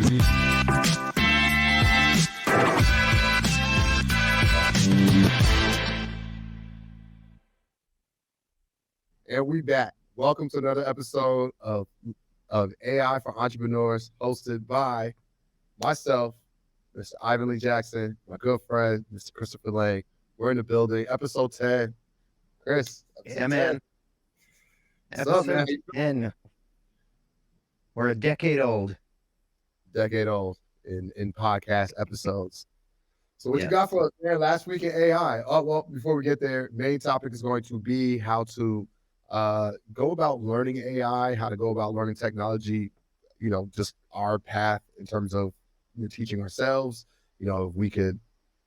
And we back. Welcome to another episode of AI for Entrepreneurs, hosted by myself, Mr. Ivanlee Jackson, my good friend, Mr. Christopher Lang. We're in the building, episode 10. Chris, yeah, man. 10. What's up, man? 10. We're a decade old. In podcast episodes. So what you got for us there last week in AI? Oh, well, before we get there, main topic is going to be how to go about learning AI, how to go about learning technology, just our path in terms of teaching ourselves. If we could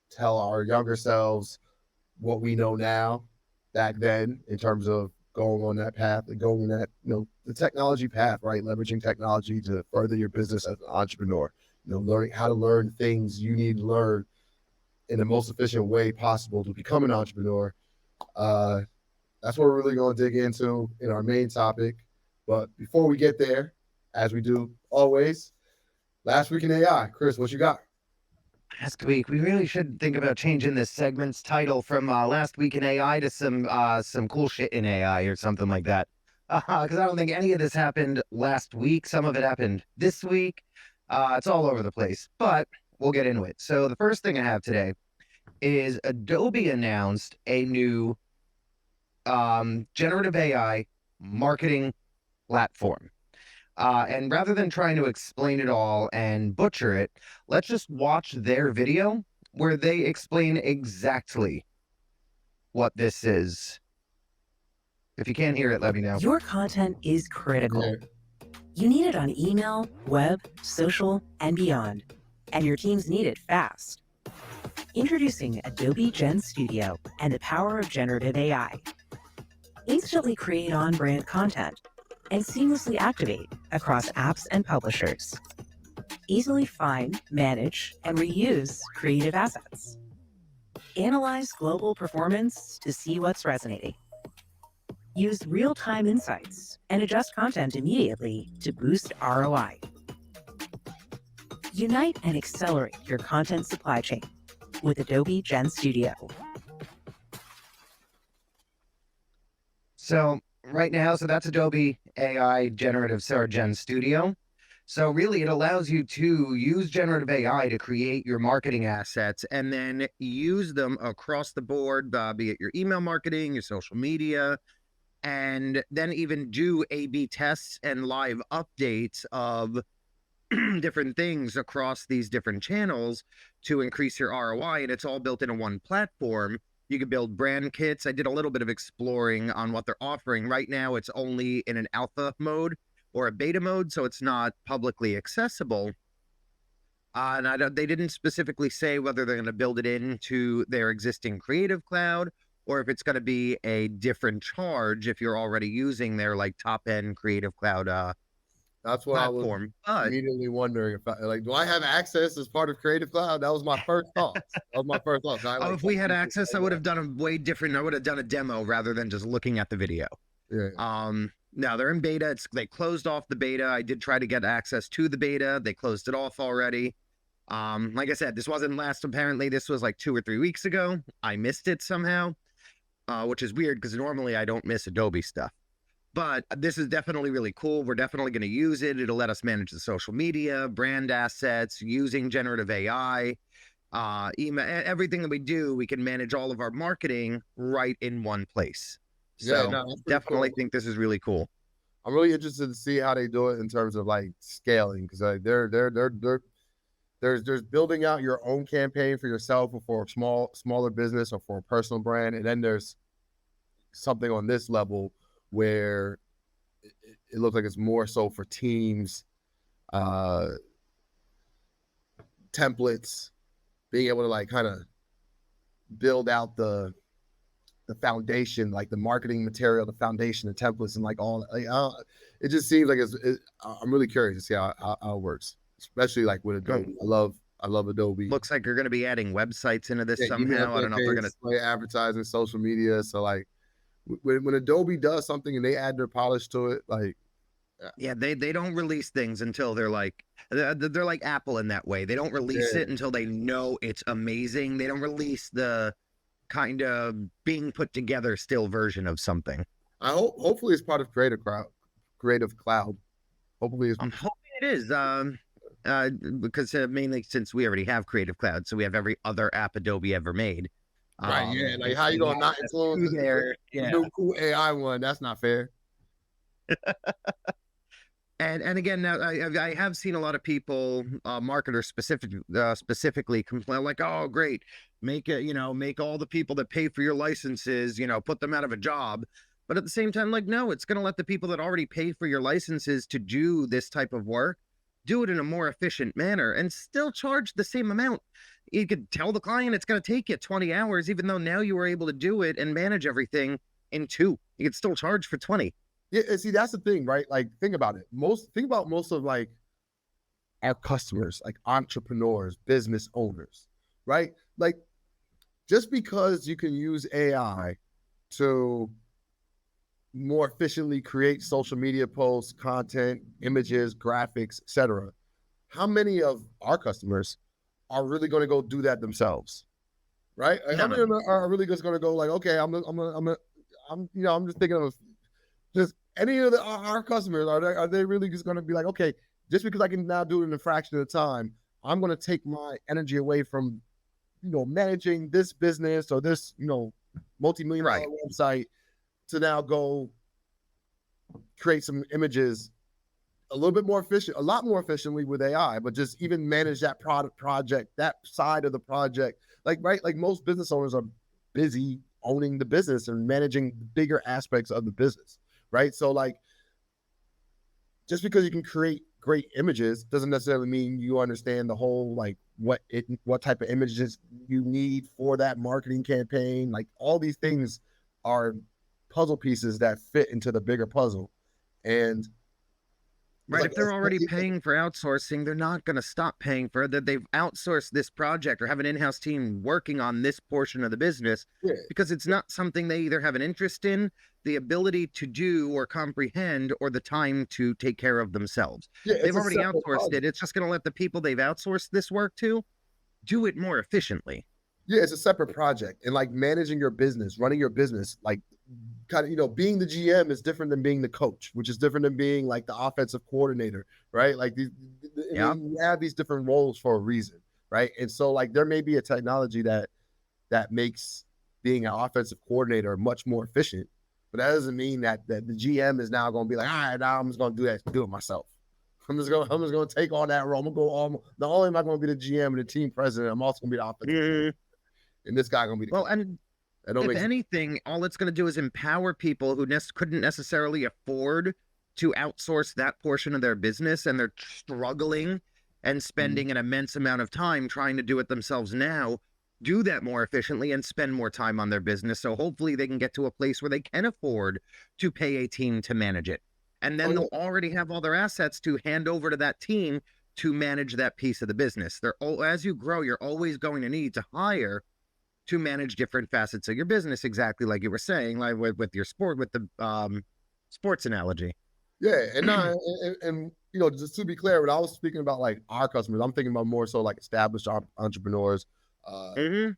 tell our younger selves what we know now back then in terms of going on that path and going that, the technology path, right? Leveraging technology to further your business as an entrepreneur, learning how to learn things you need to learn in the most efficient way possible to become an entrepreneur. That's what we're really going to dig into in our main topic. But before we get there, as we do always, last week in AI, Chris, what you got? Last week, we really should think about changing this segment's title from last week in AI to some cool shit in AI or something like that. Because I don't think any of this happened last week. Some of it happened this week. It's all over the place, but we'll get into it. So the first thing I have today is Adobe announced a new generative AI marketing platform. And rather than trying to explain it all and butcher it, let's just watch their video where they explain exactly what this is. If you can't hear it, let me know. Your content is critical. Yeah. You need it on email, web, social, and beyond. And your teams need it fast. Introducing Adobe Gen Studio and the power of generative AI. Instantly create on-brand content and seamlessly activate across apps and publishers. Easily find, manage, and reuse creative assets. Analyze global performance to see what's resonating. Use real-time insights and adjust content immediately to boost ROI. Unite and accelerate your content supply chain with Adobe Gen Studio. So right now, that's Adobe AI Generative or Gen Studio. So really, it allows you to use generative AI to create your marketing assets and then use them across the board, be it your email marketing, your social media, and then even do A/B tests and live updates of different things across these different channels to increase your ROI. And it's all built into one platform. You can build brand kits. I did a little bit of exploring on what they're offering. Right now, it's only in an alpha mode or a beta mode, so it's not publicly accessible. And they didn't specifically say whether they're going to build it into their existing Creative Cloud or if it's going to be a different charge if you're already using their top-end Creative Cloud That's what platform. I was immediately wondering if do I have access as part of Creative Cloud? That was my first thought. If we had access, I would have done a way different. I would have done a demo rather than just looking at the video. Yeah. Now they're in beta. They closed off the beta. I did try to get access to the beta. They closed it off already. Like I said, this wasn't apparently this was 2 or 3 weeks ago. I missed it somehow, which is weird because normally I don't miss Adobe stuff. But this is definitely really cool. We're definitely going to use it. It'll let us manage the social media, brand assets, using generative AI, email, everything that we do. We can manage all of our marketing right in one place. So definitely think this is really cool. I'm really interested to see how they do it in terms of scaling, because there's building out your own campaign for yourself or for a smaller business or for a personal brand, and then there's something on this level where it looks like it's more so for teams, templates, being able to kind of build out the foundation, the marketing material, the foundation, the templates, and all. It just seems like I'm really curious to see how it works, especially with Adobe. I love Adobe. Looks like you're going to be adding websites into this somehow. I don't know if they're going to play advertising, social media. So when Adobe does something and they add their polish to it, Yeah, they don't release things until they're like Apple in that way. They don't release Yeah. it until they know it's amazing. They don't release the kind of being put together still version of something. Hopefully it's part of Creative Cloud. Hopefully it's I'm hoping it is. Because mainly since we already have Creative Cloud, so we have every other app Adobe ever made. right. Yeah, like And how you we gonna have not access influence to their the new cool AI one? That's not fair. And again, now I have seen a lot of people, marketers specifically, complain like, "Oh, great, make it, make all the people that pay for your licenses, put them out of a job." But at the same time, like, no, it's going to let the people that already pay for your licenses to do this type of work do it in a more efficient manner and still charge the same amount. You could tell the client it's going to take you 20 hours, even though now you were able to do it and manage everything in 2. You could still charge for 20. Yeah, and see that's the thing, right? Like think about it. Think about most of like our customers, like entrepreneurs, business owners, right? Like just because you can use AI to more efficiently create social media posts, content, images, graphics, etc. How many of our customers are really going to go do that themselves, right? Like, how None of many of them. them are really just going to go like, okay, I'm just thinking of just any of our customers are they really just going to be like, okay, just because I can now do it in a fraction of the time, I'm going to take my energy away from managing this business or this multi-million dollar Right. website to now go create some images a little bit more efficient, a lot more efficiently with AI, but just even manage that project, that side of the project. Like, right, like most business owners are busy owning the business and managing bigger aspects of the business, right? So like just because you can create great images doesn't necessarily mean you understand the whole like what type of images you need for that marketing campaign. Like all these things are puzzle pieces that fit into the bigger puzzle. And it's Right. like If they're already paying for outsourcing, they're not going to stop paying for it. That they've outsourced this project or have an in-house team working on this portion of the business yeah, because it's not something they either have an interest in, the ability to do or comprehend, or the time to take care of themselves. yeah, They've it's a already separate outsourced project. it. It's just going to let the people they've outsourced this work to do it more efficiently. Yeah, it's a separate project. And like managing your business, running your business, like kind of, being the GM is different than being the coach, which is different than being like the offensive coordinator, right? Like I Yeah. mean, you have these different roles for a reason, right? And so like there may be a technology that makes being an offensive coordinator much more efficient, but that doesn't mean that the GM is now going to be like, all right, now I'm just going to do it myself. I'm just gonna take on that role. I'm gonna go all. Not only am I gonna be the GM and the team president, I'm also gonna be the offensive, Mhm. and this guy gonna be the Well, coach. and That don't if make sense. anything, all it's going to do is empower people who couldn't necessarily afford to outsource that portion of their business, and they're struggling and Mhm. spending an immense amount of time trying to do it themselves now, do that more efficiently and spend more time on their business. So hopefully they can get to a place where they can afford to pay a team to manage it. And Oh then yeah, they'll already have all their assets to hand over to that team to manage that piece of the business. As you grow, you're always going to need to hire to manage different facets of your business, exactly like you were saying, like with your sport, with the sports analogy. yeah, and no, and just to be clear, when I was speaking about like our customers, I'm thinking about more so like established entrepreneurs, uh, Hmm.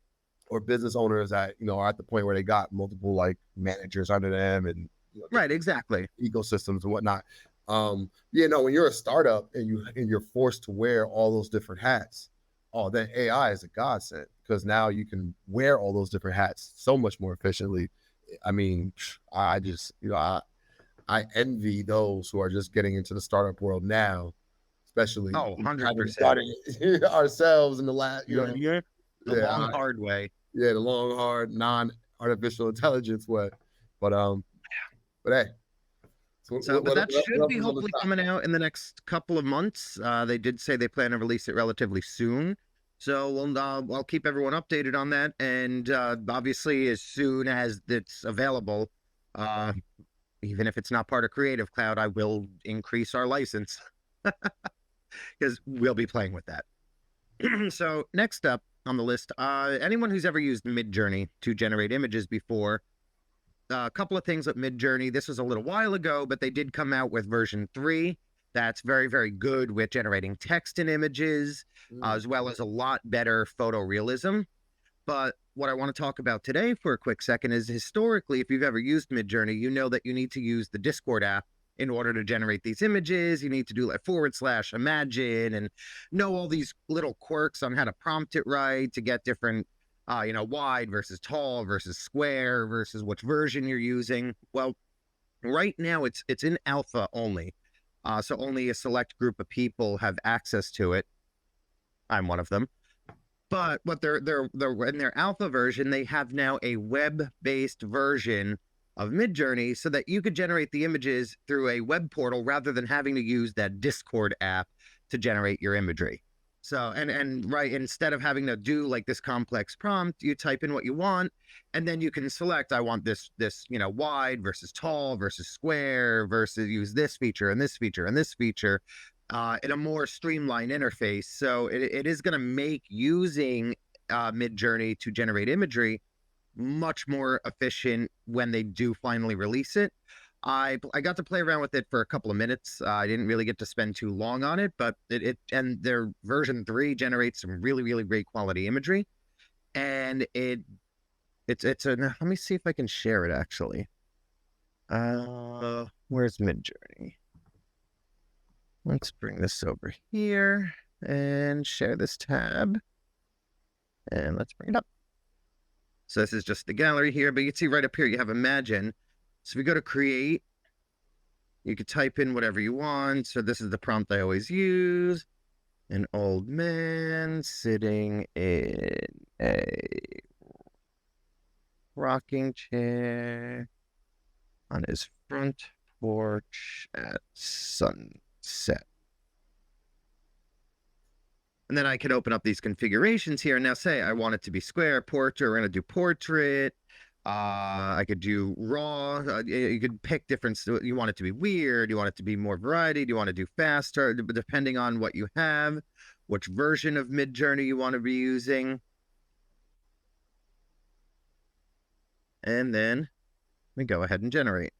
or business owners that are at the point where they got multiple like managers under them and Right, different exactly. ecosystems and whatnot. When you're a startup and you're forced to wear all those different hats, oh, then AI is a godsend because now you can wear all those different hats so much more efficiently. I mean, I just I envy those who are just getting into the startup world now, especially Oh, having 100%. started it ourselves in the last, Yeah. The yeah, long, hard way. yeah, the long, hard, non-artificial intelligence way. But hey, so So, but that what should else be is on the hopefully top? coming out in the next couple of months. They did say they plan to release it relatively soon. So I'll keep everyone updated on that. And obviously, as soon as it's available, uh, even if it's not part of Creative Cloud, I will increase our license because we'll be playing with that. So next up on the list, anyone who's ever used Midjourney to generate images before, a couple of things with Midjourney. This was a little while ago, but they did come out with version 3. That's very, very good with generating text and images, as well as a lot better photorealism. But what I want to talk about today for a quick second is historically, if you've ever used Midjourney, you know that you need to use the Discord app in order to generate these images. You need to do like / imagine and know all these little quirks on how to prompt it right to get different, wide versus tall versus square versus which version you're using. Well, right now it's in alpha only. So only a select group of people have access to it. I'm one of them. But what they're in their alpha version, they have now a web-based version of Midjourney so that you could generate the images through a web portal rather than having to use that Discord app to generate your imagery. So, and right, instead of having to do like this complex prompt, you type in what you want, and then you can select, I want this, wide versus tall versus square versus use this feature and this feature and this feature. In a more streamlined interface. So it is going to make using Midjourney to generate imagery much more efficient when they do finally release it. I got to play around with it for a couple of minutes. I didn't really get to spend too long on it, but and their version 3 generates some really, really great quality imagery. And it's let me see if I can share it actually. Where's Midjourney? Let's bring this over here and share this tab. And let's bring it up. So this is just the gallery here, but you can see right up here, you have Imagine. So if we go to create, you could type in whatever you want. So this is the prompt I always use. An old man sitting in a rocking chair on his front porch at sunset. And then I could open up these configurations here and now say I want it to be square, portrait. We're going to do portrait. I could do raw. You could pick different. You want it to be weird. You want it to be more variety. Do you want to do faster? Depending on what you have, which version of Midjourney you want to be using. And then we go ahead and generate.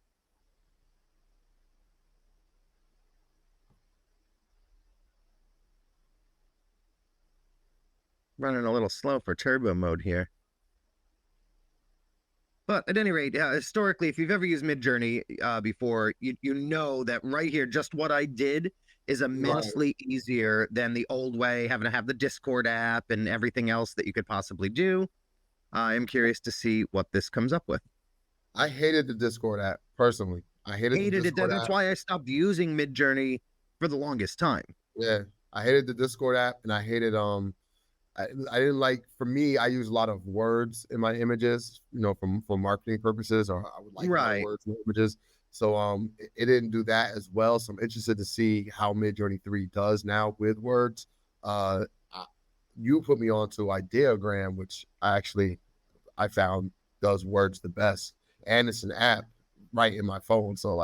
Running a little slow for turbo mode here. But at any rate, historically, if you've ever used Midjourney before, you know that right here, just what I did is immensely easier than the old way, having to have the Discord app and everything else that you could possibly do. I am curious to see what this comes up with. I hated the Discord app, personally. I hated it. That's why I stopped using Midjourney for the longest time. Yeah, I hated the Discord app, and I hated I didn't like. For me, I use a lot of words in my images, for marketing purposes, or I would like a lot of words in images. So it didn't do that as well. So I'm interested to see how Midjourney 3 does now with words. You put me onto Ideogram, which I found does words the best, and it's an app right in my phone. So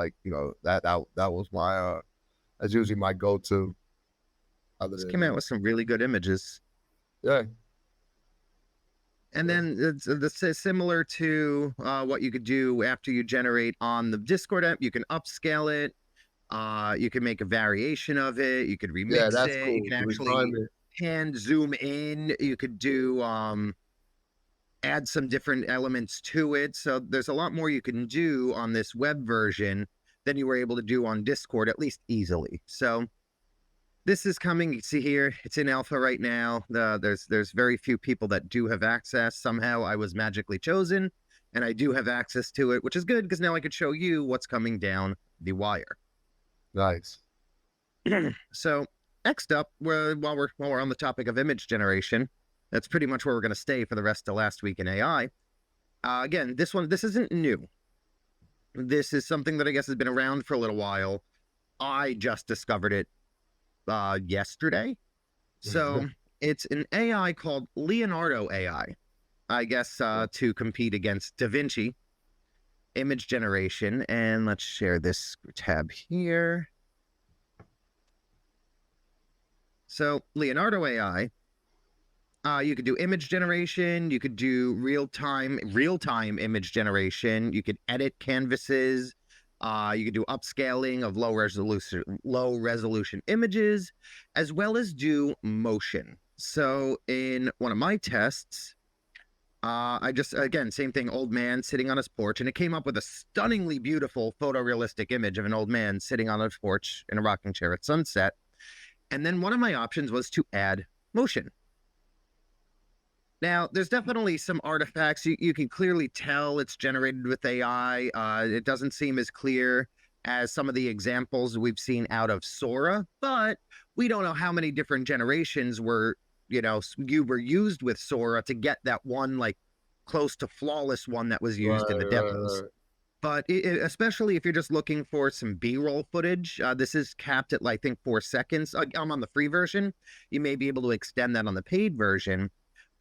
that was my that's usually my go-to. This came out with some really good images. Yeah. And then it's similar to what you could do after you generate on the Discord app. You can upscale it. You can make a variation of it. You could remix that's it. Cool. You can actually hand zoom in. You could do add some different elements to it. So there's a lot more you can do on this web version than you were able to do on Discord, at least easily. So this is coming. You see here, it's in alpha right now. There's very few people that do have access. Somehow I was magically chosen, and I do have access to it, which is good because now I could show you what's coming down the wire. Nice. So next up, while we're on the topic of image generation, that's pretty much where we're going to stay for the rest of last week in AI. Again, this isn't new. This is something that I guess has been around for a little while. I just discovered it yesterday. So it's an AI called Leonardo.ai, I guess, to compete against DaVinci image generation. And let's share this tab here. So Leonardo.ai You could do image generation. You could do real-time image generation. You could edit canvases. You could do upscaling of low resolution images, as well as do motion. So in one of my tests, I just, again, same thing, old man sitting on his porch, and it came up with a stunningly beautiful photorealistic image of an old man sitting on his porch in a rocking chair at sunset. And then one of my options was to add motion. Now, there's definitely some artifacts. You can clearly tell it's generated with AI. It doesn't seem as clear as some of the examples we've seen out of Sora, but we don't know how many different generations were, you were used with Sora to get that one, like, close to flawless one that was used in the demos. Right. But especially if you're just looking for some B-roll footage, this is capped at, I think, 4 seconds. I'm on the free version. You may be able to extend that on the paid version.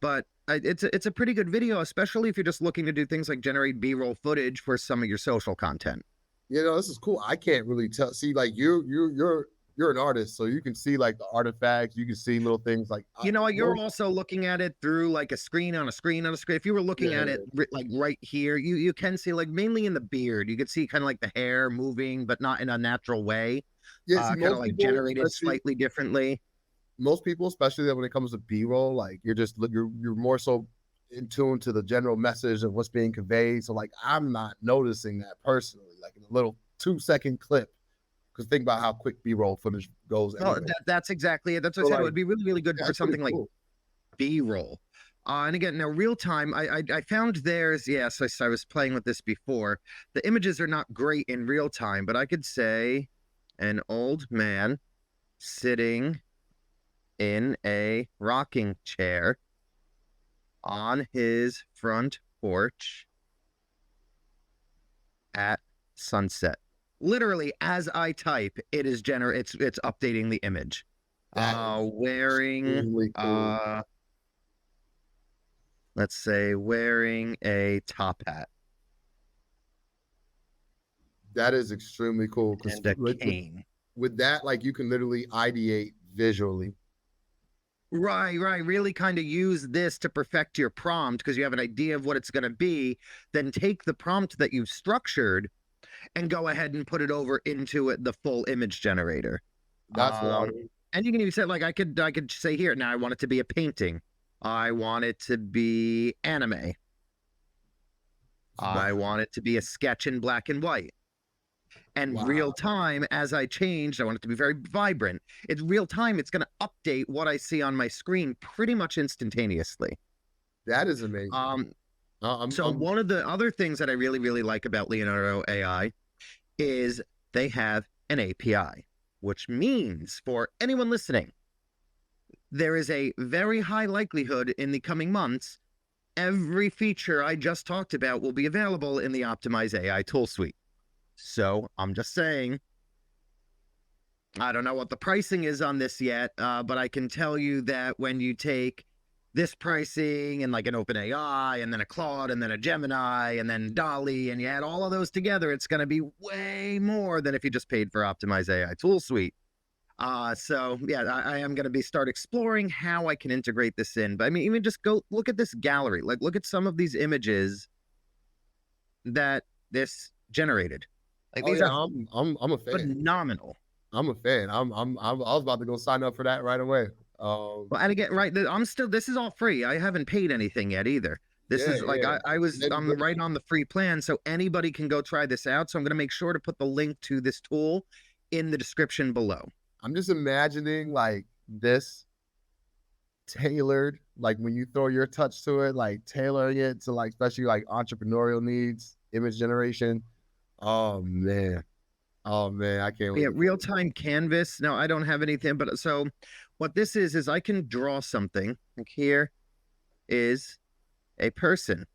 But it's a pretty good video, especially if you're just looking to do things like generate B-roll footage for some of your social content. This is cool. I can't really tell. See, like you're an artist, so you can see like the artifacts. You can see little things like You're also looking at it through like a screen on a screen on a screen. If you were looking at it like right here, you can see, like, mainly in the beard, you could see kind of like the hair moving, but not in a natural way. Kind of like generated slightly differently. Most people, especially when it comes to B-roll, like you're more so in tune to the general message of what's being conveyed. So like I'm not noticing that personally, like in a little 2-second clip. Because think about how quick B-roll footage goes. Well, that's exactly it. That's what I said. It would be really, really good for something like B-roll. And again, now real time, I found theirs. Yes, I was playing with this before. The images are not great in real time, but I could say an old man sitting in a rocking chair on his front porch at sunset. Literally, as I type, it is it's updating the image. Wearing cool. Let's say wearing a top hat. That is extremely cool. And a cane. With that, like, you can literally ideate visually. Right. Really kind of use this to perfect your prompt because you have an idea of what it's going to be. Then take the prompt that you've structured and go ahead and put it over into the full image generator. That's what I mean. And you can even say, like, I could say here, now I want it to be a painting. I want it to be anime. I want it to be a sketch in black and white. And real time, as I changed, I want it to be very vibrant. It's real time. It's going to update what I see on my screen pretty much instantaneously. That is amazing. One of the other things that I really, really like about Leonardo.ai is they have an API, which means for anyone listening, there is a very high likelihood in the coming months, every feature I just talked about will be available in the Optimize AI tool suite. So I'm just saying, I don't know what the pricing is on this yet, but I can tell you that when you take this pricing and like an OpenAI and then a Claude and then a Gemini and then DALL-E and you add all of those together, it's going to be way more than if you just paid for Optimize AI tool suite. So yeah, I am going to start exploring how I can integrate this in. But I mean, even just go look at this gallery, like look at some of these images that this generated. Like these are I'm a fan. Phenomenal. I'm a fan. I was about to go sign up for that right away. Well, and again, right, this is all free. I haven't paid anything yet either. This is like, I'm right on the free plan, so anybody can go try this out. So I'm going to make sure to put the link to this tool in the description below. I'm just imagining like this tailored, like when you throw your touch to it, like tailoring it to like, especially like entrepreneurial needs, image generation. Oh man, I can't wait. Yeah, real-time canvas. Now I don't have anything, but so what this is I can draw something. Like here is a person.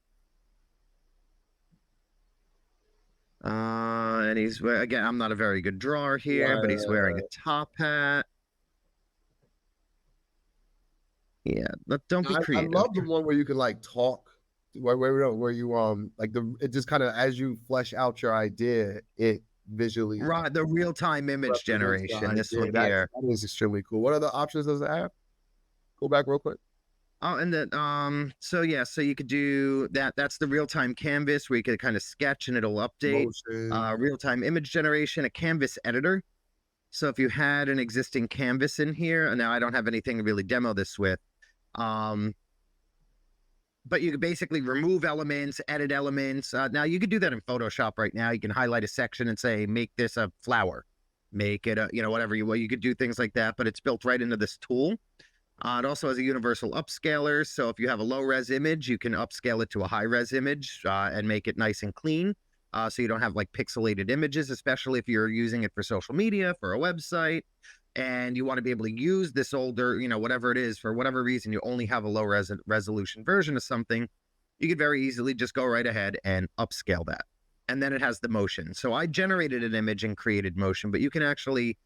And he's, again, I'm not a very good drawer here, but he's wearing a top hat. Yeah, but don't be creative. I love the one where you can like talk, where you like it just kind of, as you flesh out your idea, it visually, right, the real-time image generation. This one here, that is extremely cool. What other options does it have? Go back real quick. Oh, and then so yeah, so you could do that. That's the real-time canvas where you could kind of sketch and it'll update. Motion. Real-time image generation, a canvas editor. So if you had an existing canvas in here, and now I don't have anything to really demo this with, um, but you could basically remove elements, edit elements. Now you could do that in Photoshop right now. You can highlight a section and say, make this a flower, make it a, whatever you want. You could do things like that, but it's built right into this tool. It also has a universal upscaler. So if you have a low res image, you can upscale it to a high res image and make it nice and clean. So you don't have like pixelated images, especially if you're using it for social media, for a website, and you want to be able to use this older, whatever it is, for whatever reason, you only have a low resolution version of something, you could very easily just go right ahead and upscale that. And then it has the motion. So I generated an image and created motion, but you can actually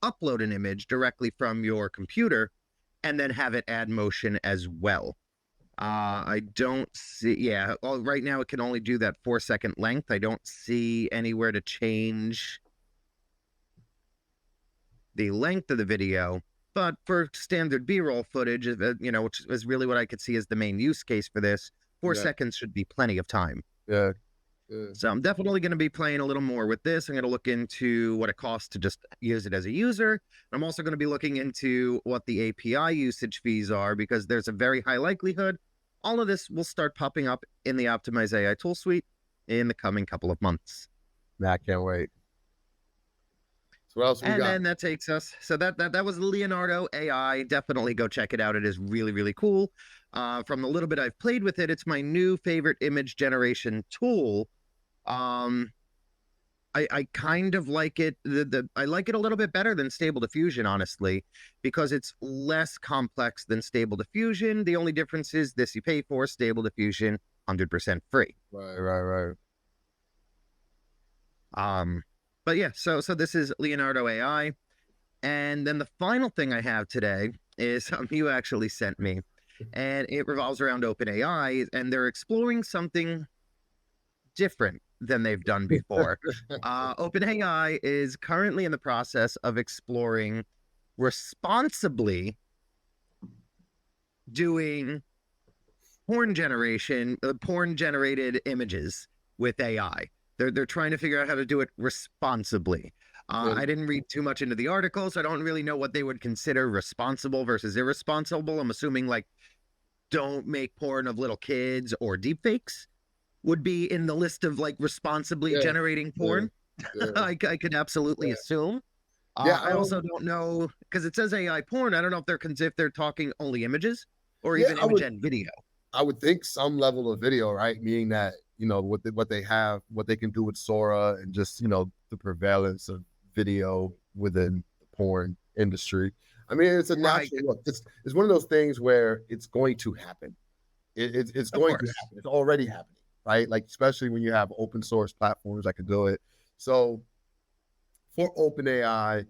upload an image directly from your computer and then have it add motion as well. I don't see, yeah, right now it can only do that 4-second length. I don't see anywhere to change the length of the video, but for standard B-roll footage, which is really what I could see as the main use case for this, 4 seconds should be plenty of time. Yeah. So I'm definitely going to be playing a little more with this. I'm going to look into what it costs to just use it as a user. I'm also going to be looking into what the API usage fees are, because there's a very high likelihood all of this will start popping up in the Optimize AI tool suite in the coming couple of months. I can't wait. So what else we got? And then that takes us. So that was Leonardo.ai. Definitely go check it out. It is really, really cool. From the little bit I've played with it, it's my new favorite image generation tool. I kind of like it. I like it a little bit better than Stable Diffusion, honestly, because it's less complex than Stable Diffusion. The only difference is this you pay for, Stable Diffusion, 100% free. Right. But yeah, so this is Leonardo.ai. And then the final thing I have today is something you actually sent me. And it revolves around OpenAI, and they're exploring something different than they've done before. OpenAI is currently in the process of exploring responsibly doing porn generated images with AI. They're trying to figure out how to do it responsibly. I didn't read too much into the article, so I don't really know what they would consider responsible versus irresponsible. I'm assuming like don't make porn of little kids or deepfakes would be in the list of like responsibly generating porn. I could absolutely assume. I also don't know, because it says AI porn. I don't know if they're talking only images or even image and video. I would think some level of video, right? Meaning that, what they have, what they can do with Sora, and just, the prevalence of video within the porn industry. I mean, it's a natural look. It's one of those things where it's going to happen. It's going to happen. It's already happening, right? Like, especially when you have open source platforms that can do it. So for OpenAI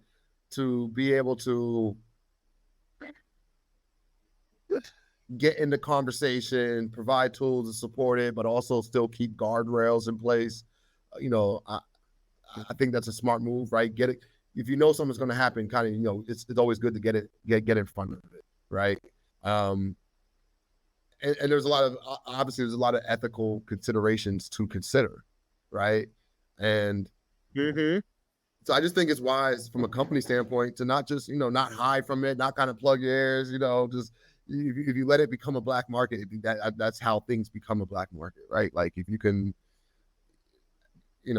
to be able to get in the conversation, provide tools to support it, but also still keep guardrails in place, I think that's a smart move, right? Get it. If you know something's going to happen, kind of, it's always good to get in front of it, right? And there's obviously there's a lot of ethical considerations to consider, right? And so I just think it's wise from a company standpoint to not just, not hide from it, not kind of plug your ears, just if you let it become a black market, that's how things become a black market, right? Like if you can,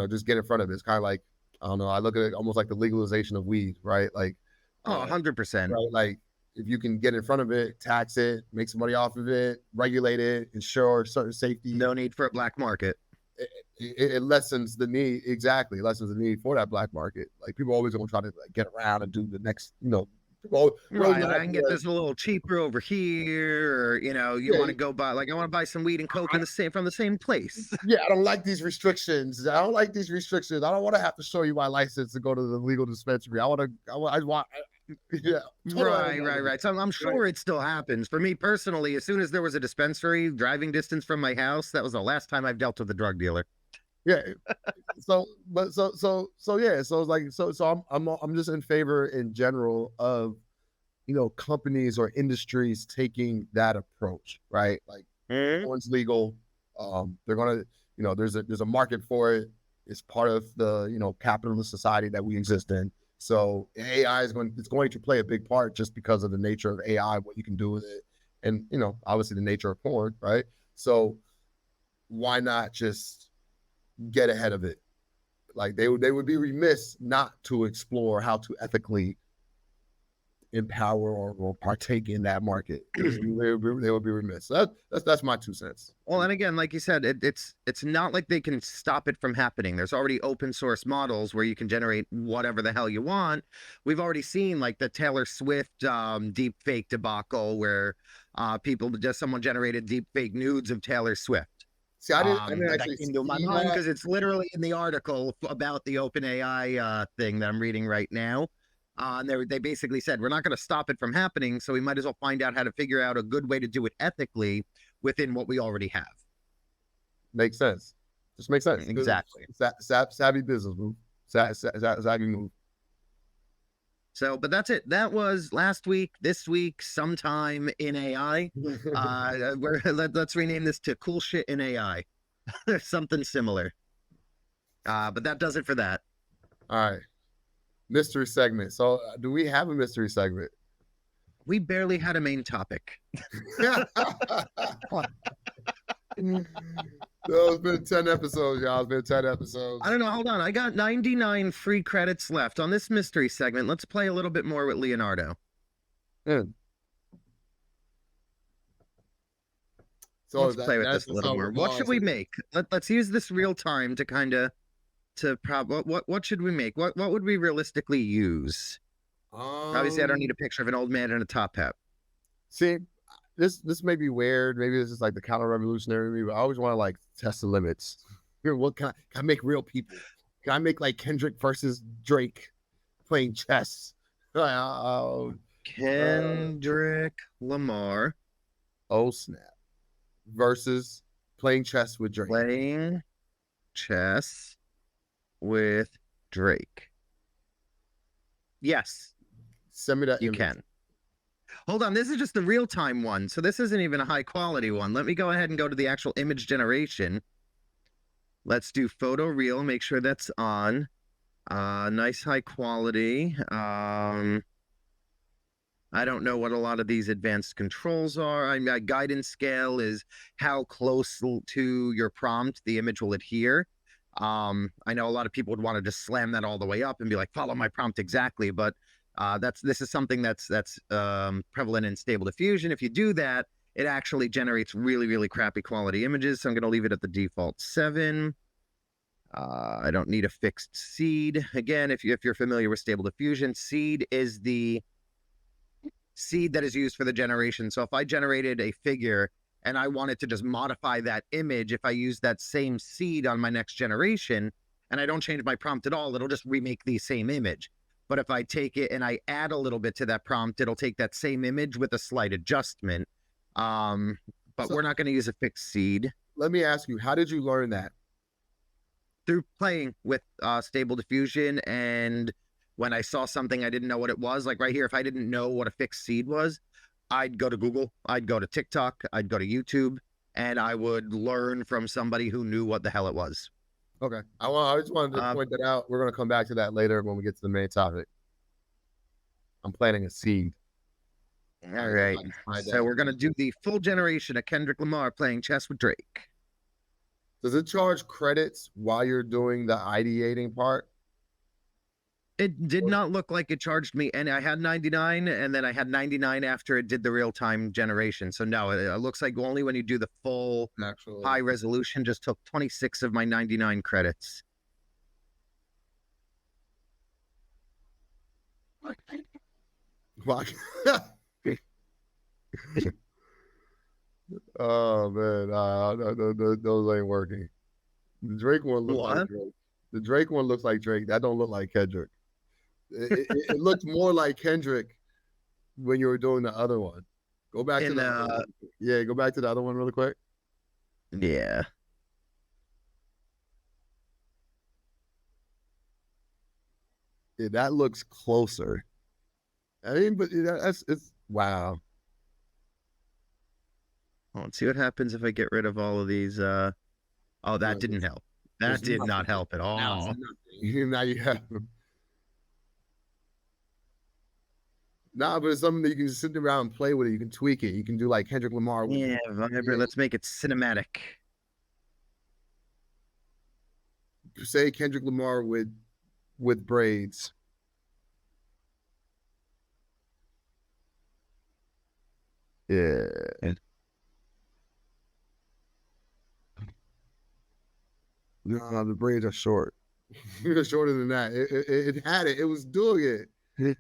just get in front of it. It's kind of like, I don't know, I look at it almost like the legalization of weed, right? Like, 100%. Right? Like if you can get in front of it, tax it, make some money off of it, regulate it, ensure certain safety. No need for a black market. It lessens the need. Exactly. Lessens the need for that black market. Like people always going to try to get around and do the next, right, I can get this a little cheaper over here, or you want to go buy, like I want to buy some weed and coke from the same place. Yeah, I don't like these restrictions. I don't want to have to show you my license to go to the legal dispensary. I want. Yeah. Right. So I'm sure it still happens. For me personally, as soon as there was a dispensary driving distance from my house, that was the last time I've dealt with a drug dealer. Yeah. So it's like, so I'm just in favor in general of, companies or industries taking that approach, right? Like one's legal. They're gonna, there's a market for it. It's part of the capitalist society that we exist in. So AI it's going to play a big part just because of the nature of AI, what you can do with it, and obviously the nature of porn, right? So why not just get ahead of it? Like they would be remiss not to explore how to ethically empower or partake in that market. They would be remiss. That's my 2 cents. Well, and again, like you said, it's not like they can stop it from happening. There's already open source models where you can generate whatever the hell you want. We've already seen like the Taylor Swift deep fake debacle where someone generated deep fake nudes of Taylor Swift. See, I didn't That actually came to my see mind that. because it's literally in the article about the OpenAI thing that I'm reading right now. And they basically said, we're not going to stop it from happening, so we might as well find out how to figure out a good way to do it ethically within what we already have. Makes sense. Just makes sense. Exactly. Savvy business move. Savvy move. So, but that's it. That was last week, this week, sometime in AI. Let's rename this to Cool Shit in AI. Something similar. But that does it for that. All right. Mystery segment. So do we have a mystery segment? We barely had a main topic. It's been 10 episodes, y'all. It's been 10 episodes. I don't know. Hold on. I got 99 free credits left on this mystery segment. Let's play a little bit more with Leonardo. So let's play with this a little more. What should we make? Let's use this real time to kind of what should we make? What would we realistically use? Obviously, I don't need a picture of an old man in a top hat. See, this may be weird. Maybe this is like the counter-revolutionary me, but I always want to like test the limits. What can I make real people? Can I make like Kendrick versus Drake playing chess? Kendrick Lamar. Oh snap! Versus playing chess with Drake. Playing chess with Drake. Yes. Send me that. You can. Hold on, this is just the real-time one, so this isn't even a high-quality one. Let me go ahead and go to the actual image generation. Let's do photo real, make sure that's on. Nice high quality. I don't know what a lot of these advanced controls are. My guidance scale is how close to your prompt the image will adhere. I know a lot of people would want to just slam that all the way up and be like, follow my prompt exactly, but this is something that's prevalent in Stable Diffusion. If you do that, it actually generates really, really crappy quality images. So I'm going to leave it at the default 7. I don't need a fixed seed. Again, if you're familiar with Stable Diffusion, seed is the seed that is used for the generation. So if I generated a figure and I wanted to just modify that image, if I use that same seed on my next generation and I don't change my prompt at all, it'll just remake the same image. But if I take it and I add a little bit to that prompt, it'll take that same image with a slight adjustment. But we're not going to use a fixed seed. Let me ask you, how did you learn that? Through playing with Stable Diffusion, and when I saw something I didn't know what it was, like right here, if I didn't know what a fixed seed was, I'd go to Google, I'd go to TikTok, I'd go to YouTube, and I would learn from somebody who knew what the hell it was. Okay. I just wanted to point that out. We're going to come back to that later when we get to the main topic. I'm planting a seed. All right. So we're going to do the full generation of Kendrick Lamar playing chess with Drake. Does it charge credits while you're doing the ideating part? It did not look like it charged me, and I had 99, and then I had 99 after it did the real-time generation. So no, it looks like only when you do the full high resolution, just took 26 of my 99 credits. Oh man, those ain't working. The Drake one looks like Drake. The Drake one looks like Drake. That don't look like Kendrick. It looked more like Kendrick when you were doing the other one. Go back to the other one. Yeah, go back to the other one really quick. Yeah. Yeah, that looks closer. I mean, but it's wow. Well, let's see what happens if I get rid of all of these. Oh, No, that didn't help. there's That did not nothing. help at Now it's all. nothing. Now you have nah, but it's something that you can just sit around and play with it. You can tweak it. You can do like Kendrick Lamar with Yeah, vibrant. Let's make it cinematic. say Kendrick Lamar with braids. Yeah. No, the braids are short. They're shorter than that. It had it. It was doing it.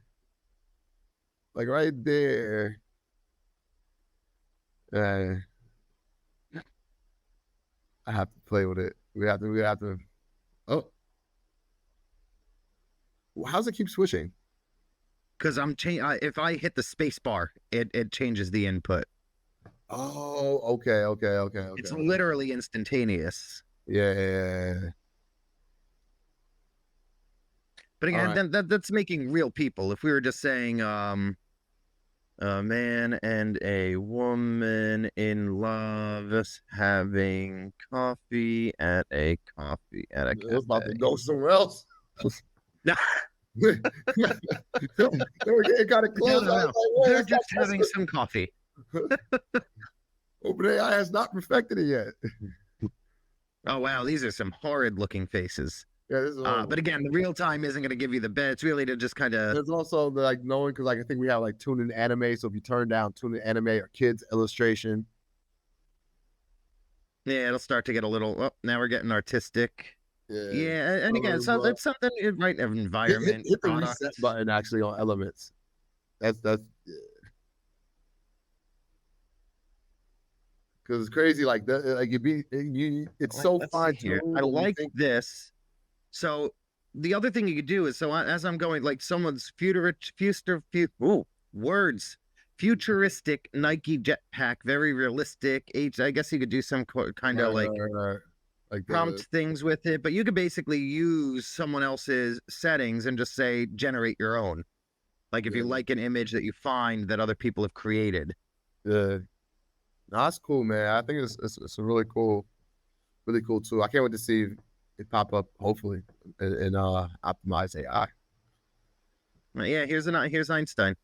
Like right there. Uh, I have to play with it. We have to. Oh, how's it keep switching? Because if I hit the space bar, it changes the input. Oh, okay. It's literally instantaneous. Yeah. But again, Right. that's making real people. If we were just saying a man and a woman in love having coffee at a I was about to cafe. go somewhere else. They were getting kind of close. No. I was like, wait, They're that's not just having some coffee. OpenAI has not perfected it yet. Oh wow, these are some horrid looking faces. Yeah, this is horrible. But again, the real time isn't going to give you the bet. It's really to just kind of. There's also the, like knowing because like I think we have like tune in anime. So if you turn down tune in anime or kids illustration, Yeah, it'll start to get a little. Oh, now we're getting artistic. Yeah, and again, so but it's something right environment hit the product. reset button actually on elements. That's because it's crazy. Like that, like it's so Let's see fine here. tuned. I like this. So the other thing you could do is as I'm going, like someone's words, futuristic Nike jetpack, very realistic. I guess you could do some kind of like like prompt things with it, but you could basically use someone else's settings and just say generate your own. Like if you like an image that you find that other people have created. No, that's cool, man. I think it's a really cool tool. I can't wait to see it pop up, hopefully, in optimize AI. Yeah, here's Einstein.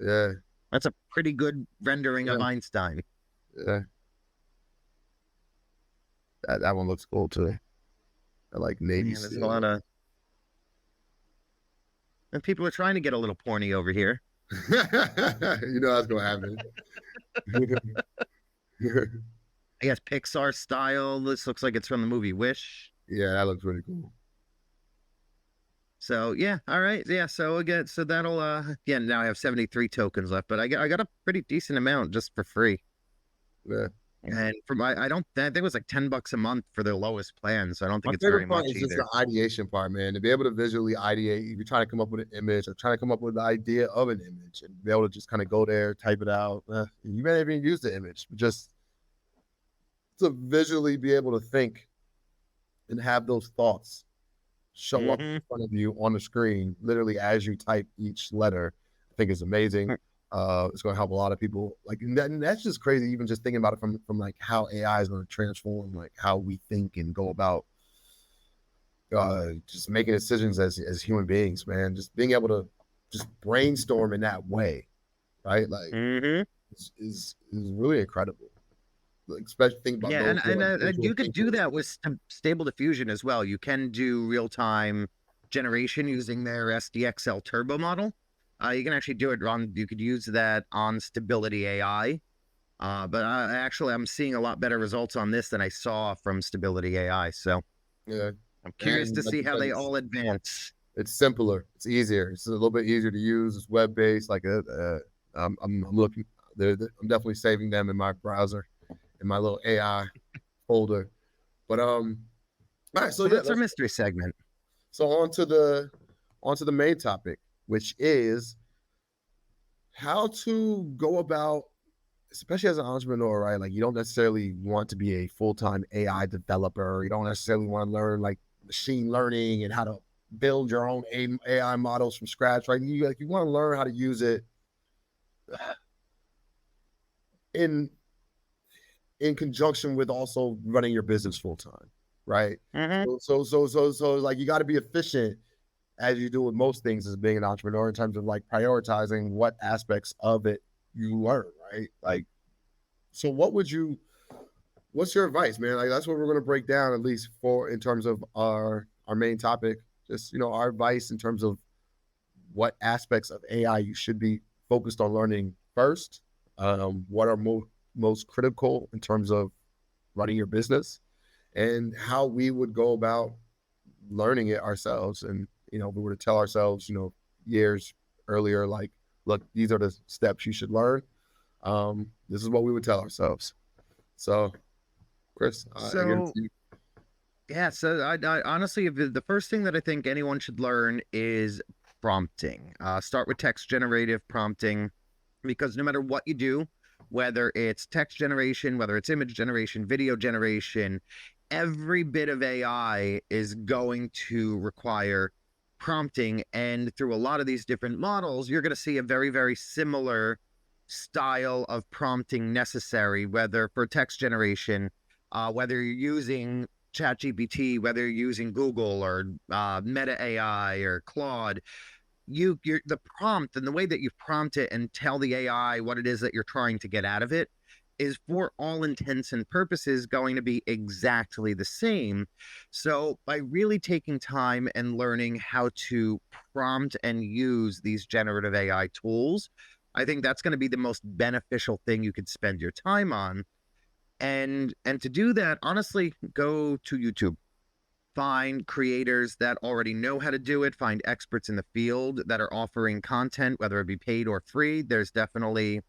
Yeah, That's a pretty good rendering of Einstein. yeah. That one looks cool too. I like navy. Yeah, there's a lot of, and people are trying to get a little porny over here. You know that's gonna happen. I guess Pixar style. This looks like it's from the movie Wish. Yeah, that looks really cool. So yeah, all right, yeah. So again, so that'll yeah. Now I have 73 tokens left, but I got a pretty decent amount just for free. Yeah. And I think it was like $10 a month for their lowest plan, so I don't think My it's very favorite part much is just either. the ideation part, man. To be able to visually ideate, if you're trying to come up with an image or trying to come up with the idea of an image and be able to just kind of go there, type it out. You may not even use the image, but just to visually be able to think and have those thoughts show up in front of you on the screen, literally as you type each letter, I think is amazing. It's going to help a lot of people. Like, and that's just crazy. Even just thinking about it from like how AI is going to transform like how we think and go about just making decisions as human beings, man. Just being able to just brainstorm in that way, right? Like, is really incredible. Like, especially think about Yeah, those and you could do thinkers. that with Stable Diffusion as well. You can do real-time generation using their SDXL turbo model. You can actually do it on. You could use that on Stability AI. But actually, I'm seeing a lot better results on this than I saw from Stability AI. So Yeah, I'm curious and to like see you how said, they all advance. it's simpler. It's easier. It's a little bit easier to use. It's web based. Like I'm looking. I'm definitely saving them in my browser, in my little AI folder. But all right. So So yeah, that's our mystery segment. so on to the main topic, which is how to go about, especially as an entrepreneur, right? Like you don't necessarily want to be a full-time AI developer. You don't necessarily want to learn like machine learning and how to build your own AI models from scratch, right? You want to learn how to use it in conjunction with also running your business full time, right? Mm-hmm. So like you got to be efficient as you do with most things as being an entrepreneur in terms of like prioritizing what aspects of it you learn, right? Like, so what's your advice, man? Like that's what we're going to break down at least for in terms of our main topic. Just our advice in terms of what aspects of AI you should be focused on learning first. What are most critical in terms of running your business, and how we would go about learning it ourselves. And we were to tell ourselves, years earlier, like, look, these are the steps you should learn. This is what we would tell ourselves. So, Chris, I get it to So you. yeah, so I honestly, the first thing that I think anyone should learn is prompting. Start with text generative prompting, because no matter what you do, whether it's text generation, whether it's image generation, video generation, every bit of AI is going to require prompting. And through a lot of these different models, you're going to see a very, very similar style of prompting necessary, whether for text generation, whether you're using ChatGPT, whether you're using Google or Meta AI or Claude, you're the prompt and the way that you prompt it and tell the AI what it is that you're trying to get out of it is for all intents and purposes going to be exactly the same. So by really taking time and learning how to prompt and use these generative AI tools, I think that's going to be the most beneficial thing you could spend your time on. And to do that, honestly, go to YouTube. Find creators that already know how to do it. Find experts in the field that are offering content, whether it be paid or free. There's definitely,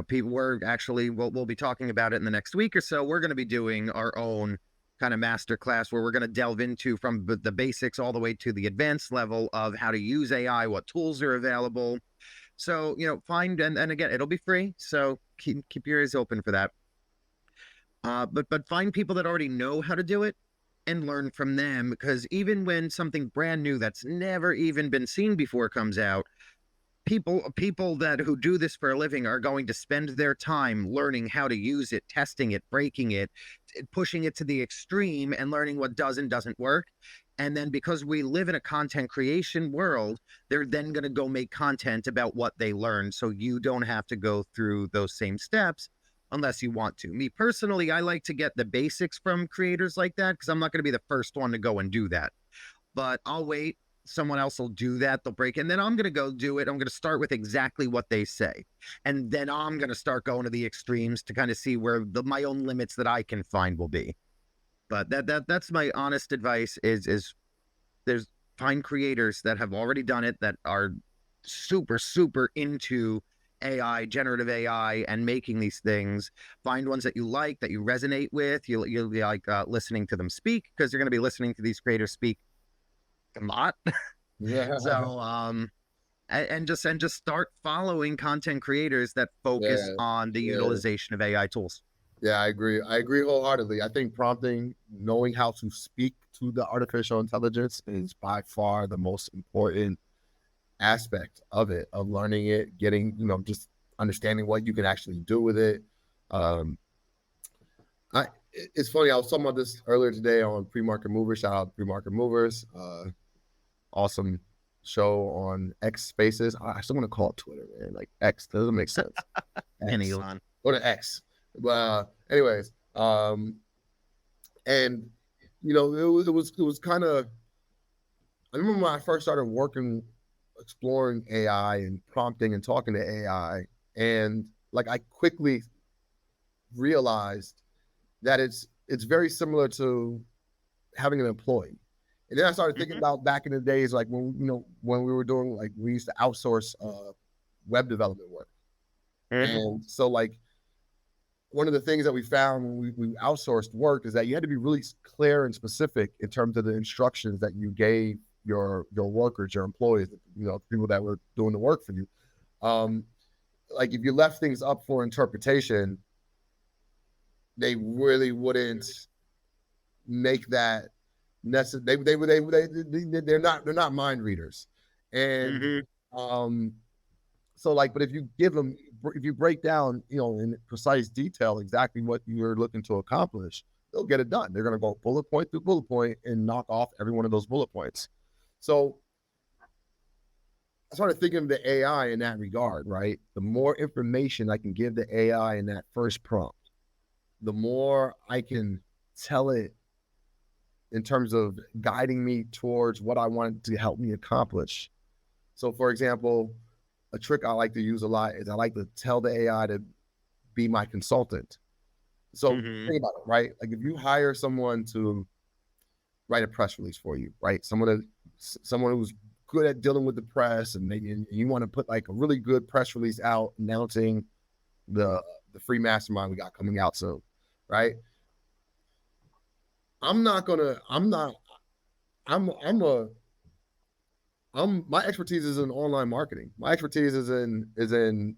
people. We'll be talking about it in the next week or so. We're going to be doing our own kind of master class where we're going to delve into from the basics all the way to the advanced level of how to use AI, what tools are available. So, find and again, it'll be free. So keep your ears open for that. But find people that already know how to do it and learn from them, because even when something brand new that's never even been seen before comes out, people that who do this for a living are going to spend their time learning how to use it, testing it, breaking it, pushing it to the extreme and learning what does and doesn't work. And then because we live in a content creation world, they're then going to go make content about what they learned. So you don't have to go through those same steps unless you want to. Me personally, I like to get the basics from creators like that because I'm not going to be the first one to go and do that. But I'll wait. Someone else will do that. They'll break it. And then I'm going to go do it. I'm going to start with exactly what they say. And then I'm going to start going to the extremes to kind of see where my own limits that I can find will be. But that's my honest advice is there's find creators that have already done it, that are super, super into AI, generative AI, and making these things. Find ones that you like, that you resonate with. You'll be like listening to them speak, because you're going to be listening to these creators speak a lot. Yeah. So and just start following content creators that focus Yeah. on the Yeah. utilization of AI tools. Yeah, I agree. I agree wholeheartedly. I think prompting, knowing how to speak to the artificial intelligence is by far the most important aspect of it, of learning it, getting, just understanding what you can actually do with it. Um, it's funny. I was talking about this earlier today on Pre-Market Movers. Shout out to Pre-Market Movers. Awesome show on X Spaces. I still want to call it Twitter, man. Like X doesn't make sense. And X. Elon. Go to X. But anyways, and it was kind of. I remember when I first started working, exploring AI and prompting and talking to AI, and like I quickly realized that it's very similar to having an employee. And then I started thinking about back in the days, like when we were doing, like, we used to outsource web development work. And so, like, one of the things that we found when we outsourced work is that you had to be really clear and specific in terms of the instructions that you gave your workers, your employees, people that were doing the work for you. Like, if you left things up for interpretation, they really wouldn't make that they're not mind readers, and um, so like, but if you give them, if you break down, in precise detail exactly what you're looking to accomplish, they'll get it done. They're gonna go bullet point through bullet point and knock off every one of those bullet points. So I started thinking of the AI in that regard, right? The more information I can give the AI in that first prompt, the more I can tell it in terms of guiding me towards what I want it to help me accomplish. So, for example, a trick I like to use a lot is I like to tell the AI to be my consultant. So think about it, right? Like if you hire someone to write a press release for you, right? Someone who's good at dealing with the press, and you want to put like a really good press release out announcing the free mastermind we got coming out soon, right? I'm not gonna. I'm not. My expertise is in online marketing. My expertise is in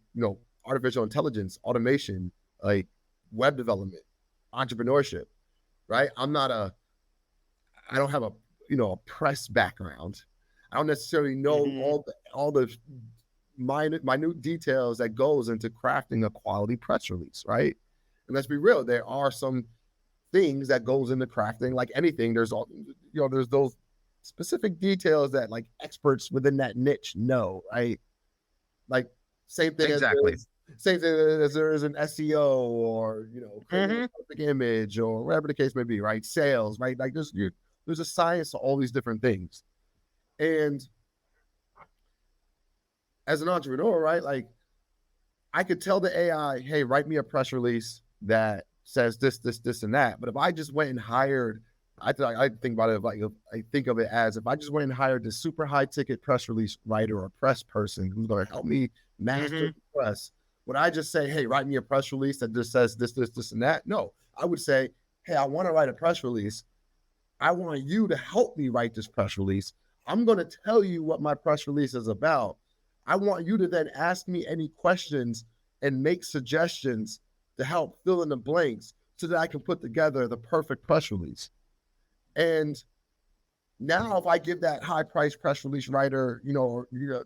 artificial intelligence, automation, like web development, entrepreneurship, right? I don't have a press background. I don't necessarily know all the minute details that goes into crafting a quality press release, right? And let's be real, there are some things that goes into crafting, like anything. There's those specific details that like experts within that niche know, right? Like same thing Exactly. same thing as there is an SEO, or creating a perfect image, or whatever the case may be, right? Sales, right? Like there's a science to all these different things. And as an entrepreneur, right? Like I could tell the AI, hey, write me a press release that says this, this, this, and that. But if I just went and hired, I think about it like I think of it as if I just went and hired this super high ticket press release writer or press person who's going to help me master the press. Would I just say, hey, write me a press release that just says this, this, this, and that? No, I would say, hey, I want to write a press release. I want you to help me write this press release. I'm going to tell you what my press release is about. I want you to then ask me any questions and make suggestions to help fill in the blanks so that I can put together the perfect press release. And now if I give that high price press release writer,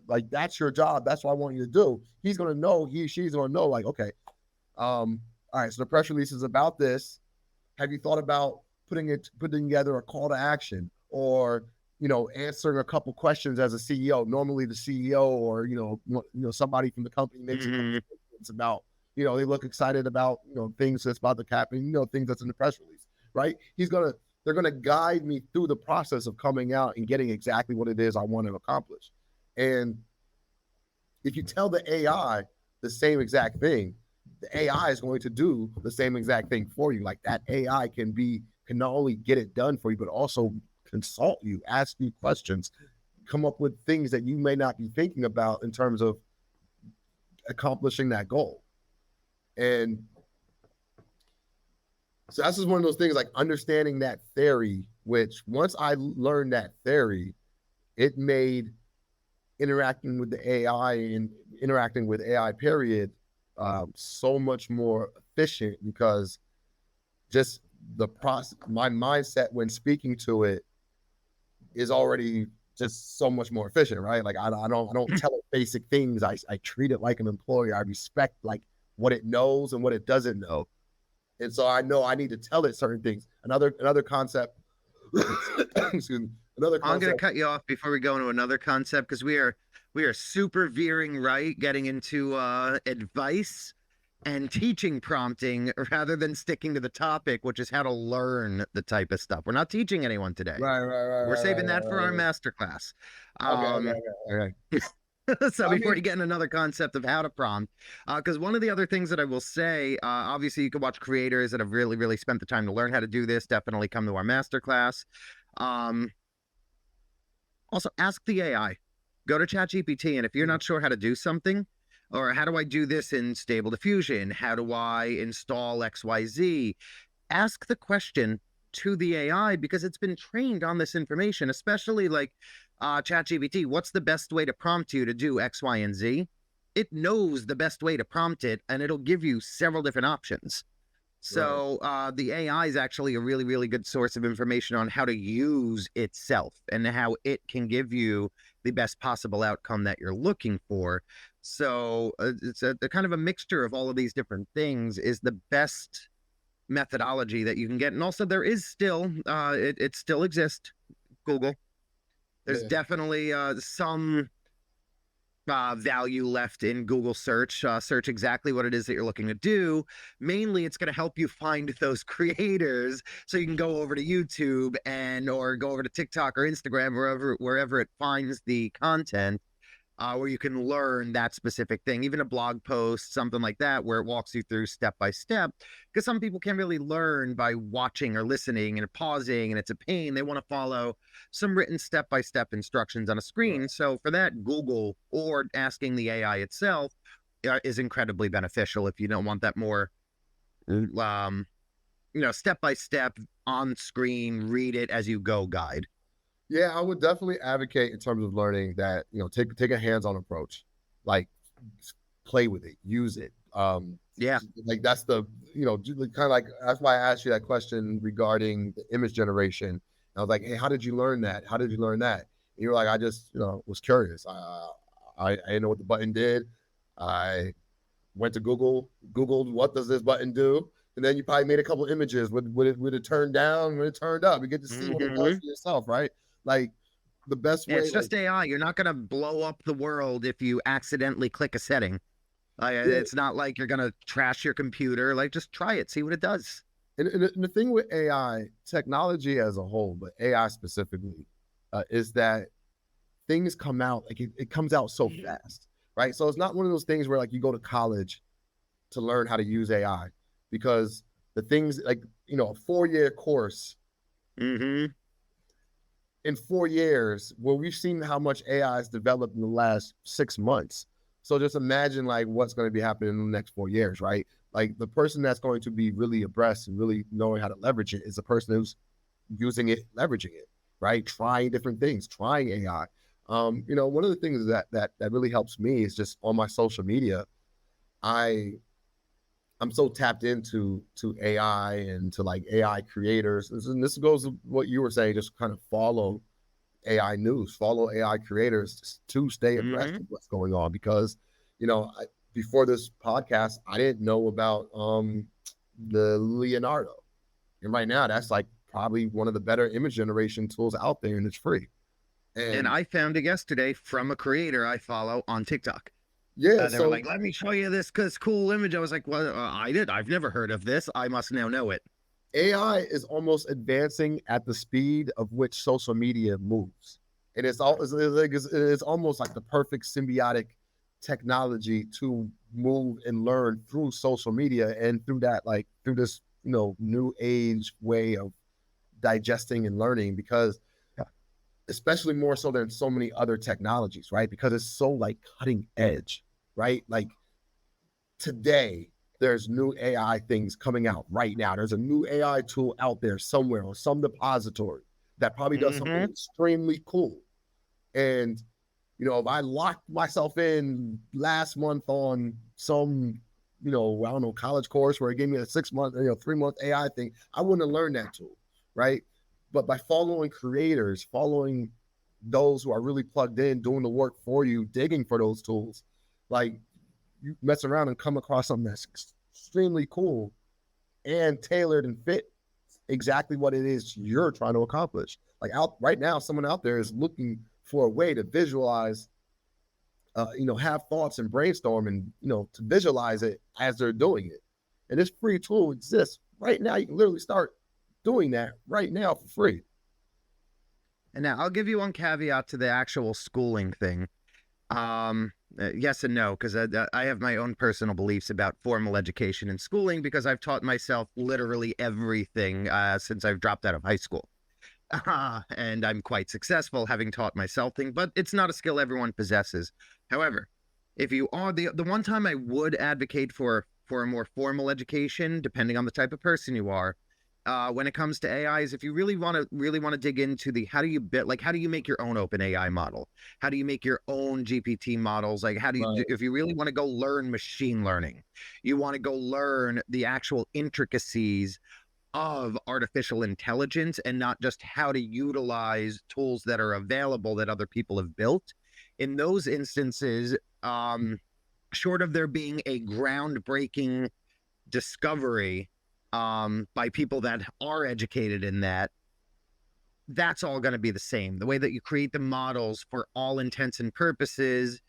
like that's your job, that's what I want you to do, he's going to know, she's going to know, like, okay, all right, so the press release is about this. Have you thought about putting together a call to action, or answering a couple questions as a CEO? Normally the CEO or somebody from the company makes it's about, they look excited about things that's about to happen, things that's in the press release, right? They're gonna guide me through the process of coming out and getting exactly what it is I want to accomplish. And if you tell the AI the same exact thing, the AI is going to do the same exact thing for you. Like that AI can not only get it done for you, but also consult you, ask you questions, come up with things that you may not be thinking about in terms of accomplishing that goal. And so that's just one of those things, like understanding that theory, which once I learned that theory, it made interacting with the AI and interacting with AI period so much more efficient, because just the process, my mindset when speaking to it is already just so much more efficient, right? Like I don't tell it basic things. I treat it like an employee. I respect like what it knows and what it doesn't know. And so I know I need to tell it certain things. Another concept, excuse me, another concept. I'm going to cut you off before we go into another concept, because we are super veering right, getting into advice and teaching prompting rather than sticking to the topic, which is how to learn the type of stuff. We're not teaching anyone today. Right. We're saving that for our masterclass. Okay. So before you get in another concept of how to prompt, because one of the other things that I will say, obviously you can watch creators that have really, really spent the time to learn how to do this. Definitely come to our masterclass. Also, ask the AI. Go to ChatGPT, and if you're not sure how to do something, or how do I do this in Stable Diffusion? How do I install XYZ? Ask the question to the AI, because it's been trained on this information, especially like ChatGPT. What's the best way to prompt you to do X, Y, and Z? It knows the best way to prompt it, and it'll give you several different options. Right. So the AI is actually a really, really good source of information on how to use itself and how it can give you the best possible outcome that you're looking for. So it's a kind of a mixture of all of these different things is the best methodology that you can get. And also there is still, it still exists, Google. There's Yeah. definitely some value left in Google search. Search exactly what it is that you're looking to do. Mainly, it's going to help you find those creators, so you can go over to YouTube and or go over to TikTok or Instagram, wherever it finds the content, where you can learn that specific thing, even a blog post, something like that, where it walks you through step by step. Because some people can't really learn by watching or listening and pausing, and it's a pain. They want to follow some written step by step instructions on a screen. Right. So for that, Google or asking the AI itself is incredibly beneficial if you don't want that more, um, step by step on screen, read it as you go guide. Yeah, I would definitely advocate in terms of learning that, take a hands-on approach. Like play with it, use it. Yeah. Like that's the, kind of like that's why I asked you that question regarding the image generation. And I was like, hey, how did you learn that? How did you learn that? And you were like, I just, was curious. I didn't know what the button did. I went to Google, Googled what does this button do, and then you probably made a couple images. Would it turn down? Would it turned up? You get to see what it does Mm-hmm. for yourself, right? Like the best Yeah, way, it's like just AI. You're not going to blow up the world if you accidentally click a setting. yeah. It's not like you're going to trash your computer. Like, just try it, see what it does. And the thing with AI, technology as a whole, but AI specifically, is that things come out like it comes out so fast, right? So it's not one of those things where like you go to college to learn how to use AI because the things like a 4-year course Mm-hmm. in 4 years, well, we've seen how much AI has developed in the last 6 months. So just imagine like what's going to be happening in the next 4 years, right? Like the person that's going to be really abreast and really knowing how to leverage it is the person who's using it, leveraging it, right? Trying different things, trying AI. One of the things that really helps me is just on my social media. I I'm so tapped into AI and to like AI creators. And this goes to what you were saying, just kind of follow AI news, follow AI creators to stay abreast Mm-hmm. of what's going on. Because, before this podcast, I didn't know about the Leonardo. And right now, that's like probably one of the better image generation tools out there, and it's free. And And I found it yesterday from a creator I follow on TikTok. yeah, They were so like, let me show you this cool image. I was like, well, I've never heard of this. I must now know it. AI is almost advancing at the speed of which social media moves. And it's almost like the perfect symbiotic technology to move and learn through social media and through that, like through this, new age way of digesting and learning because especially more so than so many other technologies, right? Because it's so like cutting edge, right? Like today, there's new AI things coming out right now. There's a new AI tool out there somewhere on some depository that probably does something Mm-hmm. extremely cool. And, if I locked myself in last month on some, I don't know, college course where it gave me a 6 month, 3 month AI thing, I wouldn't have learned that tool, right? But by following creators, following those who are really plugged in, doing the work for you, digging for those tools, like you mess around and come across something that's extremely cool and tailored and fit exactly what it is you're trying to accomplish. Like out right now, someone out there is looking for a way to visualize, have thoughts and brainstorm and, to visualize it as they're doing it. And this free tool exists right now. You can literally start doing that right now for free. And now I'll give you one caveat to the actual schooling thing. Yes and no, because I have my own personal beliefs about formal education and schooling because I've taught myself literally everything since I've dropped out of high school. And I'm quite successful having taught myself things, but it's not a skill everyone possesses. However, if you are the one time I would advocate for a more formal education, depending on the type of person you are, when it comes to AI is if you really want to dig into the how do you build, like how do you make your own OpenAI model? How do you make your own GPT models? Like how do you Right. do, if you really want to go learn machine learning, you want to go learn the actual intricacies of artificial intelligence and not just how to utilize tools that are available that other people have built. In those instances, short of there being a groundbreaking discovery by people that are educated in that, that's all going to be the same. The way that you create the models for all intents and purposes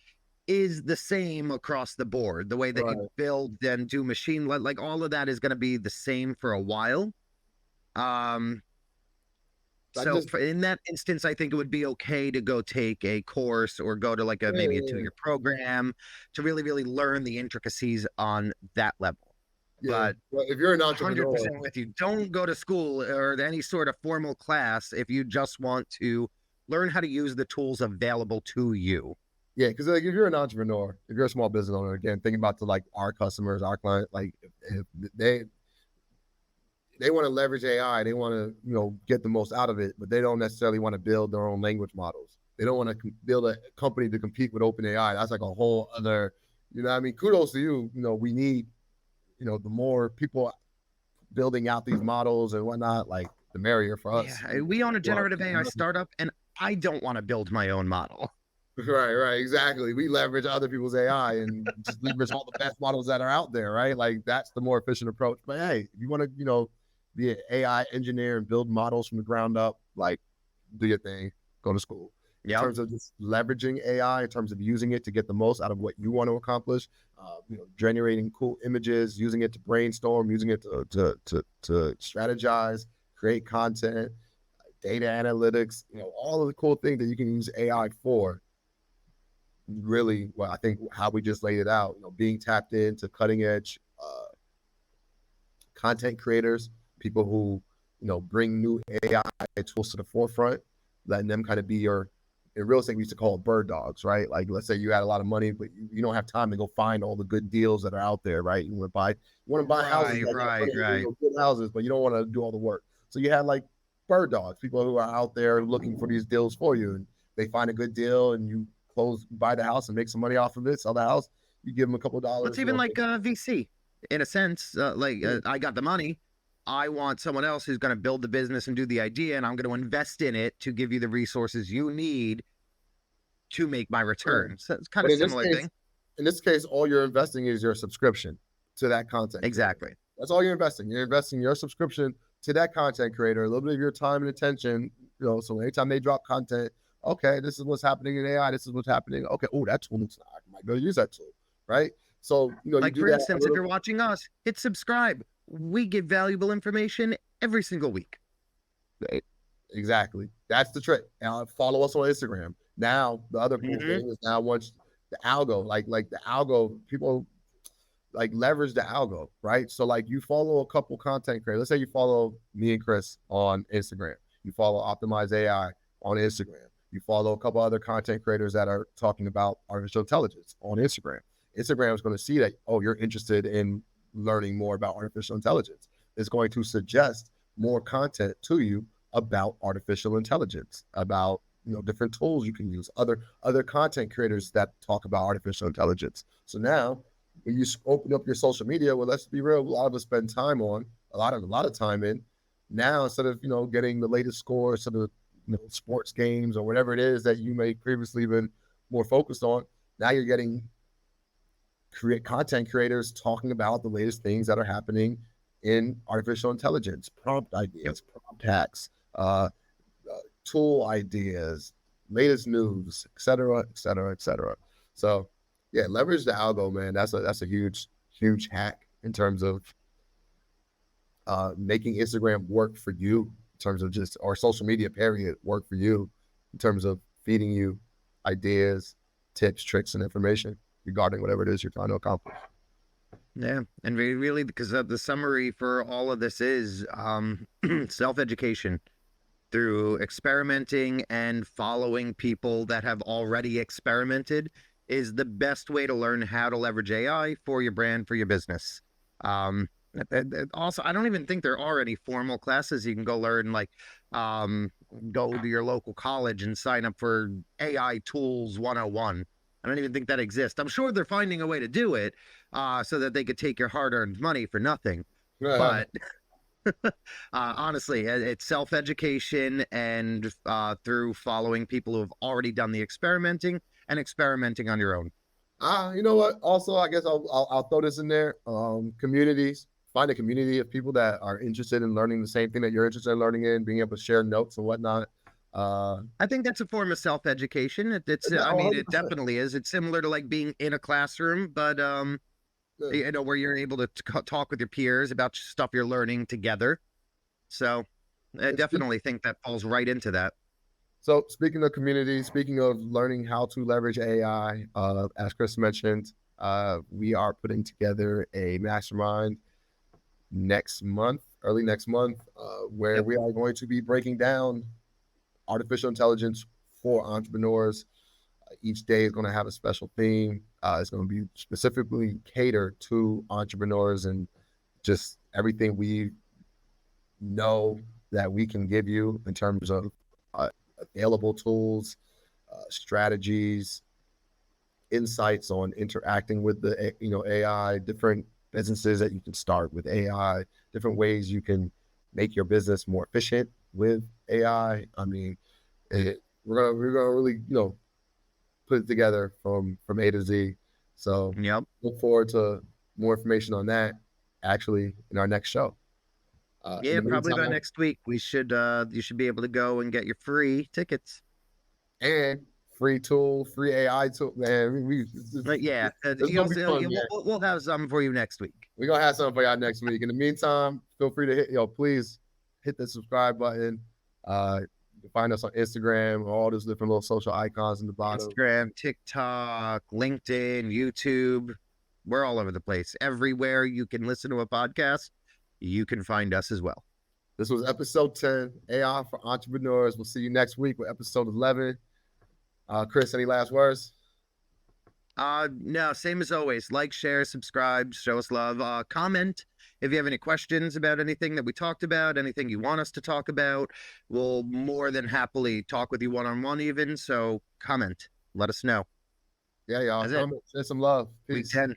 is the same across the board. The way that you Right. build and do like all of that is going to be the same for a while. Um, I so just in that instance, I think it would be okay to go take a course or go to like a maybe a yeah, 2-year program to really, really learn the intricacies on that level. yeah. But Well, if you're an entrepreneur, 100% with you. Don't go to school or any sort of formal class if you just want to learn how to use the tools available to you. yeah, because like if you're an entrepreneur, if you're a small business owner, again, thinking about like our customers, our client, like if they want to leverage AI, they want to get the most out of it, but they don't necessarily want to build their own language models. They don't want to build a company to compete with OpenAI. That's like a whole other, what I mean? Kudos to you. We need, the more people building out these models and whatnot, like the merrier for us. Yeah, we own a Well, generative AI startup, and I don't want to build my own model. right, exactly. We leverage other people's AI and just leverage all the best models that are out there, right? Like that's the more efficient approach. But hey, if you want to, be an AI engineer and build models from the ground up, like do your thing, go to school. In Yep. terms of just leveraging AI, in terms of using it to get the most out of what you want to accomplish, generating cool images, using it to brainstorm, using it to strategize, create content, data analytics, all of the cool things that you can use AI for. Really, well, I think how we just laid it out, being tapped into cutting edge content creators, people who, bring new AI tools to the forefront, letting them kind of be your, in real estate, we used to call it bird dogs, right? Like, let's say you had a lot of money, but you don't have time to go find all the good deals that are out there, right? You want to buy houses, Right. good houses, but you don't want to do all the work. So you have like bird dogs, people who are out there looking for these deals for you, and they find a good deal, and you buy the house and make some money off of it, sell the house. You give them a couple of Well, dollars. it's even like VC in a sense. I got the money. I want someone else who's going to build the business and do the idea, and I'm going to invest in it to give you the resources you need to make my return. So it's kind But of similar thing. In this case, all you're investing is your subscription to that content. Exactly. Creator. That's all you're investing. You're investing your subscription to that content creator, a little bit of your time and attention. So anytime they drop content, okay, this is what's happening in AI. This is what's happening. Okay, oh, that tool looks nice. I might go use that tool, right? So like you do for that instance, if you're watching us, hit subscribe. We give valuable information every single week. Exactly. That's the trick. Now follow us on Instagram. Now the other cool thing is now once the algo, like the algo, people like leverage the algo, right? So like you follow a couple content creators. Let's say you follow me and Chris on Instagram. You follow Optimize AI on Instagram. You follow a couple other content creators that are talking about artificial intelligence on Instagram. Instagram is going to see that, oh, you're interested in learning more about artificial intelligence. It's going to suggest more content to you about artificial intelligence, about different tools you can use, other content creators that talk about artificial intelligence. So now when you open up your social media, well, let's be real, a lot of us spend time on a lot of time in. Now instead of getting the latest scores to the sports games or whatever it is that you may previously been more focused on, now you're getting content creators talking about the latest things that are happening in artificial intelligence, prompt ideas, prompt hacks, tool ideas, latest news, et cetera, et cetera, et cetera. So yeah, leverage the algo, man. That's a huge hack in terms of making Instagram work for you, in terms of just, or social media period work for you, in terms of feeding you ideas, tips, tricks, and information regarding whatever it is you're trying to accomplish. Yeah, and really, because the summary for all of this is self-education through experimenting and following people that have already experimented is the best way to learn how to leverage AI for your brand, for your business. Also, I don't even think there are any formal classes you can go learn, like go to your local college and sign up for AI Tools 101. I don't even think that exists. I'm sure they're finding a way to do it so that they could take your hard-earned money for nothing. But honestly, it's self-education and through following people who have already done the experimenting and experimenting on your own. You know what? Also, I guess I'll throw this in there. Communities. Find a community of people that are interested in learning the same thing that you're interested in learning in, being able to share notes and whatnot. I think that's a form of self-education. I mean, it definitely is. It's similar to like being in a classroom, but you know, where you're able to talk with your peers about stuff you're learning together. So I definitely think that falls right into that. So speaking of community, speaking of learning how to leverage AI, as Chris mentioned, we are putting together a mastermind next month, early next month, where we are going to be breaking down artificial intelligence for entrepreneurs. Each day is going to have a special theme. It's going to be specifically catered to entrepreneurs and just everything we know that we can give you in terms of available tools, strategies, insights on interacting with the AI, different businesses that you can start with AI, different ways you can make your business more efficient with AI. I mean, we're gonna really put it together from A to Z. So look forward to more information on that actually in our next show. Yeah, probably by next week. We should you should be able to go and get your free tickets. And free tool, free AI tool, man. Yeah, we'll have something for you next week. We're gonna have something for y'all next week. In the meantime, feel free to please hit the subscribe button. You can find us on Instagram, all those different little social icons in the bottom. Instagram, TikTok, LinkedIn, YouTube. We're all over the place. Everywhere you can listen to a podcast, you can find us as well. This was episode 10, AI for Entrepreneurs. We'll see you next week with episode 11. Chris, any last words? No, same as always. Like, share, subscribe, show us love. Comment if you have any questions about anything that we talked about, anything you want us to talk about. We'll more than happily talk with you one-on-one even. So comment. Let us know. Yeah, y'all. Comment, share some love. Peace. Week 10.